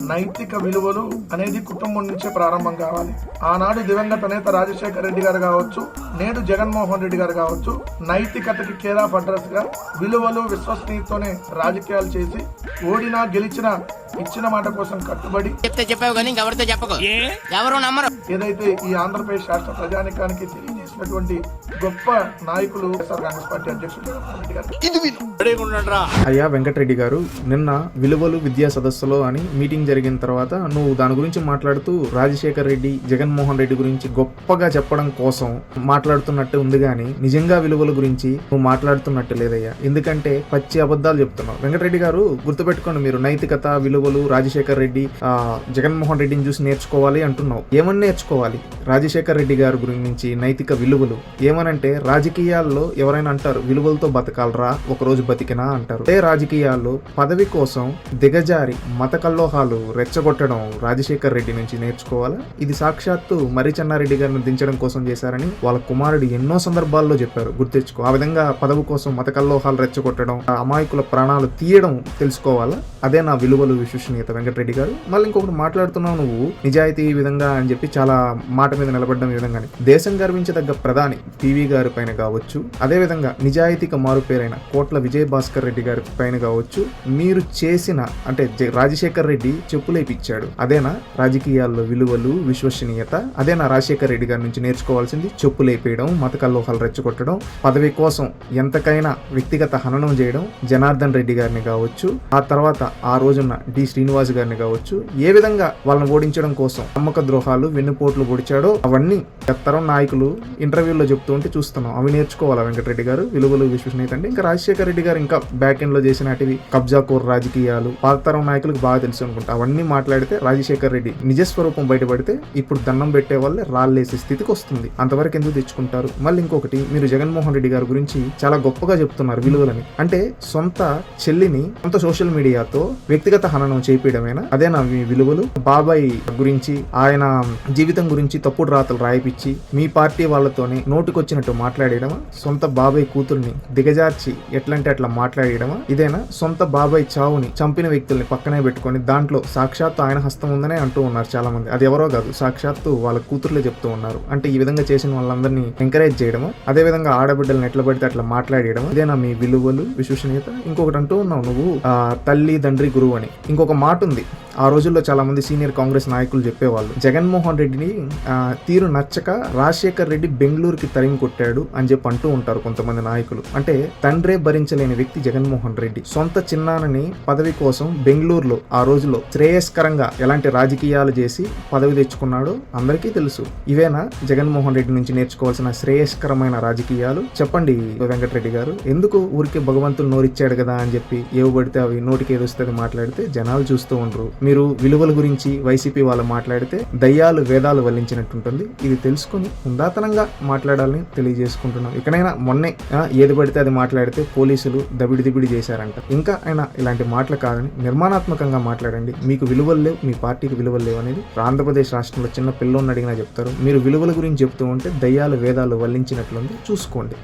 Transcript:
నైతిక విలువలు అనేది కుటుంబం నుంచే ప్రారంభం కావాలి. ఆనాడు దివంగత నేత రాజశేఖర రెడ్డి గారు కావచ్చు, నేడు జగన్మోహన్ రెడ్డి గారు కావచ్చు, నైతికతకి కేర్ ఆఫ్ అడ్రస్ గా విలువలు విశ్వసనీయతోనే రాజకీయాలు చేసి ఓడినా గెలిచినా ఇచ్చిన మాట కోసం కట్టుబడి ఏదైతే ఈ ఆంధ్రప్రదేశ్ రాష్ట్ర ప్రజానికానికి తెలియజేసినటువంటి గొప్ప నాయకులు వైఎస్ఆర్ కాంగ్రెస్ పార్టీ అధ్యక్షుడు అయ్యా వెంకటరెడ్డి గారు, నిన్న విలువలు విద్యా సదస్సులో అని మీటింగ్ జరిగిన తర్వాత నువ్వు దాని గురించి మాట్లాడుతూ రాజశేఖర్ రెడ్డి, జగన్మోహన్ రెడ్డి గురించి గొప్పగా చెప్పడం కోసం మాట్లాడుతున్నట్టు ఉంది గానీ నిజంగా విలువల గురించి నువ్వు మాట్లాడుతున్నట్టు లేదయ్యా. ఎందుకంటే పచ్చి అబద్ధాలు చెప్తున్నావు. వెంకటరెడ్డి గారు గుర్తుపెట్టుకోండి, మీరు నైతికత, విలువలు, రాజశేఖర్ రెడ్డి, జగన్మోహన్ రెడ్డిని చూసి నేర్చుకోవాలి అంటున్నావు. ఏమని నేర్చుకోవాలి? రాజశేఖర్ రెడ్డి గారి గురించి నైతిక విలువలు ఏమనంటే, రాజకీయాల్లో ఎవరైనా అంటారు విలువలతో బతకాలరా ఒకరోజు బతికినా అంటారు. అదే రాజకీయాల్లో పదవి కోసం దిగజారి మత కల్లోహాలు రెచ్చగొట్టడం రాజశేఖర్ రెడ్డి నుంచి నేర్చుకోవాలా? ఇది సాక్షాత్తు మర్రి చెన్నారెడ్డి గారిని దించడం కోసం చేశారని వాళ్ళ కుమారుడు ఎన్నో సందర్భాల్లో చెప్పారు. గుర్తించుకో. ఆ విధంగా పదవి కోసం మత కల్లోహాలు రెచ్చగొట్టడం, అమాయకుల ప్రాణాలు తీయడం తెలుసుకోవాలా? అదే నా విలువలు, విశ్వసనీయత. వెంకటరెడ్డి గారు మళ్ళీ ఇంకొకటి మాట్లాడుతున్నావు నువ్వు, నిజాయితీ ఈ విధంగా అని చెప్పి చాలా మాట మీద నిలబడ్డం. ఈ విధంగానే దేశం గర్వించదగ్గ ప్రధాని పివి గారి పైన కావచ్చు, అదేవిధంగా నిజాయితీకి మారు పేరైన కోట్ల విజయ్ భాస్కర్ రెడ్డి గారి పైన కావచ్చు, మీరు చేసిన అంటే రాజశేఖర్ రెడ్డి చెప్పులేపిచ్చాడు. అదేనా రాజకీయాల్లో విలువలు, విశ్వసనీయత? అదేనా రాజశేఖర్ రెడ్డి గారి నుంచి నేర్చుకోవాల్సింది? చెప్పులేపేయడం, మత కల్లోహాలు రెచ్చగొట్టడం, పదవి కోసం ఎంతకైనా వ్యక్తిగత హననం చేయడం. జనార్దన్ రెడ్డి గారిని కావచ్చు, ఆ తర్వాత ఆ రోజున్న డి శ్రీనివాస్ గారిని కావచ్చు, ఏ విధంగా వాళ్ళని ఓడించడం కోసం నమ్మక ద్రోహాలు, వెన్నుపోట్లు పొడిచాడో అవన్నీ తరం నాయకులు ఇంటర్వ్యూల్లో చెప్తూ ఉంటే చూస్తున్నాం. అవి నేర్చుకోవాలా వెంకటరెడ్డి గారు? విలువలు, విశ్వసనీయత అంటే ఇంకా రాజశేఖర రెడ్డి గారు ఇంకా బ్యాక్ ఎండ్ లో చేసినటివి కబ్జా కోర్ రాజకీయాలు పాతరం నాయకులకు బాగా తెలుసు అనుకుంటా. అవన్నీ మాట్లాడితే రాజశేఖర రెడ్డి నిజస్వరూపం బయటపడితే ఇప్పుడు దండం పెట్టే వాళ్ళే రాళ్ళేసే స్థితికి వస్తుంది. అంతవరకు ఎందుకు తెచ్చుకుంటారు? మళ్ళీ ఇంకొకటి, మీరు జగన్మోహన్ రెడ్డి గారి గురించి చాలా గొప్పగా చెప్తున్నారు విలువలని. అంటే సొంత చెల్లిని సొంత సోషల్ మీడియాతో వ్యక్తిగత హననం చేయించడమేనా? అదేనా మీ విలువలు? బాబాయ్ గురించి, ఆయన జీవితం గురించి తప్పుడు రాతలు రాయిపించి మీ పార్టీ వాళ్ళతోనే నోటికొచ్చినట్టు మాట్లాడేయడమా? సొంత బాబాయ్ కూతుర్ని దిగజార్చి ఎట్లంటే అట్లా మాట్లాడేయడమా? ఇదేనా? సొంత బాబాయ్ చావుని చంపిన వ్యక్తుల్ని పక్కనే పెట్టుకొని దాంట్లో సాక్షాత్తు ఆయన హస్తం ఉందనే అంటూ ఉన్నారు చాలా మంది. అది ఎవరో కాదు, సాక్షాత్తు వాళ్ళ కూతుర్లే చెప్తూ ఉన్నారు. అంటే ఈ విధంగా చేసిన వాళ్ళందరినీ ఎంకరేజ్ చేయడమా? అదే విధంగా ఆడబిడ్డలను ఎట్లా పడితే అట్లా మాట్లాడేయడం, ఇదేనా మీ విలువలు, విశ్వసనీయత? ఇంకొకటి అంటూ ఉన్నావు నువ్వు, తల్లి తండ్రి గురువు అని. ఇంకొక మాట ఉంది, ఆ రోజుల్లో చాలా మంది సీనియర్ కాంగ్రెస్ నాయకులు చెప్పేవాళ్ళు, జగన్మోహన్ రెడ్డిని తీరు నచ్చక రాజశేఖర్ రెడ్డి బెంగళూరుకి తరిమి కొట్టాడు అని చెప్పి అంటూ ఉంటారు కొంతమంది నాయకులు. అంటే తండ్రే భరించలేని వ్యక్తి జగన్మోహన్ రెడ్డి. సొంత చిన్నానని పదవి కోసం బెంగళూరులో ఆ రోజుల్లో శ్రేయస్కరంగా ఎలాంటి రాజకీయాలు చేసి పదవి తెచ్చుకున్నాడో అందరికీ తెలుసు. ఇవేనా జగన్మోహన్ రెడ్డి నుంచి నేర్చుకోవాల్సిన శ్రేయస్కరమైన రాజకీయాలు? చెప్పండి వెంకటరెడ్డి గారు. ఎందుకు ఊరికి భగవంతుడు నోరిచ్చాడు కదా అని చెప్పి ఏవి పడితే అవి నోటికి ఏదొస్తుంది మాట్లాడితే జనాలు చూస్తూ ఉండరు. మీరు విలువల గురించి వైసీపీ వాళ్ళు మాట్లాడితే దయ్యాలు వేదాలు వల్లించినట్టుంటుంది. ఇది తెలుసుకుని ఉందాతనంగా మాట్లాడాలని తెలియజేసుకుంటున్నాం. ఇకనైనా మొన్నే ఏది పడితే అది మాట్లాడితే పోలీసులు దబిడి చేశారంట. ఇంకా అయినా ఇలాంటి మాటలు కాదని నిర్మాణాత్మకంగా మాట్లాడండి. మీకు విలువలు లేవు, మీ పార్టీకి విలువలు లేవు అనేది ఆంధ్రప్రదేశ్ రాష్ట్రంలో చిన్న పిల్లోని అడిగినా చెప్తారు. మీరు విలువల గురించి చెప్తూ ఉంటే దయ్యాలు వేదాలు వల్లించినట్లుంది, చూసుకోండి.